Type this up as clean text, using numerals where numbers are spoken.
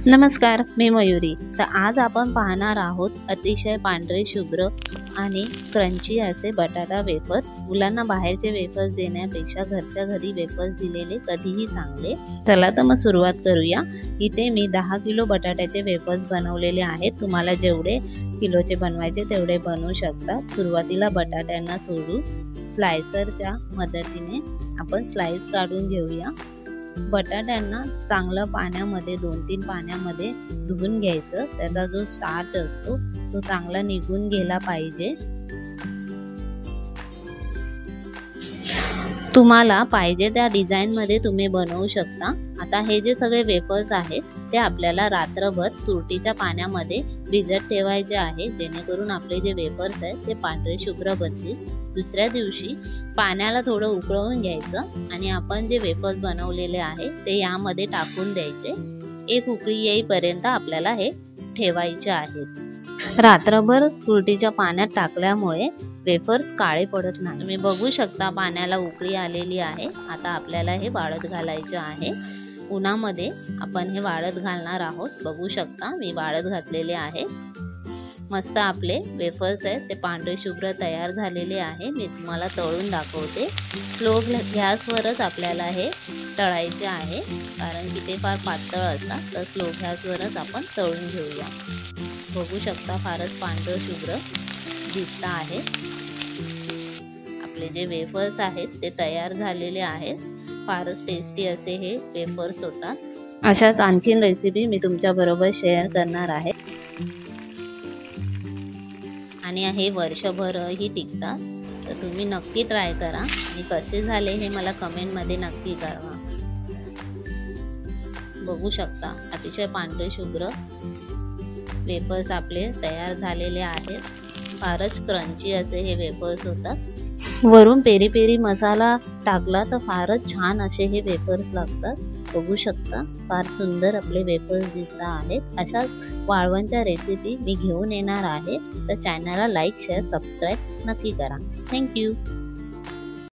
नमस्कार, मी मयुरी। तर आज आपण पाहणार आहोत अतिशय पांढरे शुभ्र आणि क्रंची असे बटाटा वेफर्स। मुलांना बाहेरचे वेफर्स देण्यापेक्षा घरच्या घरी वेफर्स दिलेले कधीही चांगले। चला तर मग सुरुवात करूया। इथे मी 10 किलो बटाट्याचे वेफर्स बनवलेले आहेत। तुम्हाला जेवढे किलोचे बनवायचे तेवढे बनवू शकता। सुरुवातीला बटाट्यांना सोडून स्लायसरच्या मदतीने आपण स्लाइस काढून घेऊया। बटाट्यांना चांगलं पाण्यामध्ये 2-3 पाण्यामध्ये धुवून घ्यायचं। त्याचा जो स्टार्च असतो तो चांगला निघून गेला पाहिजे। तुम्हाला पाहिजे त्या डिझाइन मध्ये तुम्ही बनवू शकता। आता हे जे सगळे वेफर्स आहेत ते आपल्याला रात्रभर तुरटीच्या पाण्यामध्ये भिजत ठेवायचे आहे, जेणेकरून आपले जे वेफर्स आहेत ते पांढरे शुभ्र बनतील। दुसऱ्या दिवशी पाण्याला थोडं उकळवून घ्यायचं आणि आपण जे वेफर्स बनवलेले आहे ते यामध्ये टाकून द्यायचे। एक उकळी येईपर्यंत आपल्याला हे ठेवायचे आहेत। रात्रभर तुरटीच्या पाण्यात टाकल्यामुळे वेफर्स काळे पडत नाही। तुम्ही बघू शकता पाण्याला उकळी आलेली आहे। आता आपल्याला हे वाळत घालायचे आहे। उन्हामध्ये आपण हे वाळत घालणार आहोत। बघू शकता मी वाळत घातलेले आहे। मस्त आपले वेफर्स आहेत ते पांढरे शुभ्र तयार झालेले आहे। मी तुम्हाला तळून दाखवते। स्लो गॅसवरच आपल्याला हे तळायचे आहे, कारण की ते फार पातळ असतात। तर स्लो गॅसवरच आपण तळून घेऊया। बघू शकता फारच पांढरे शुभ्र दिसत आहे। आपले जे वेफर्स आहेत ते तयार झालेले आहेत। फारच टेस्टी असे हे वेफर्स होतात। अशाच आणखीन रेसिपी मी तुमच्या बरोबर शेअर करणार आहे आणि हे वर्षभरही टिकतात। तर तुम्ही नक्की ट्राय करा आणि कसे झाले हे मला कमेंट मध्ये नक्की कळवा। बघू शकता अतिशय पांढरे शुभ्र वेफर्स आपले तयार झालेले आहेत। फारच क्रंची असे हे वेफर्स होतात। वरून पेरी पेरी मसाला टाकला तर फारच छान असे हे वेफर्स लागतात। बघू शकता फार सुंदर आपले वेफर्स दिसत आहेत। अशाच वाळवणच्या रेसिपी मी घेऊन येणार आहे। तर चॅनलला लाईक, शेअर, सबस्क्राईब नक्की करा। थँक्यू।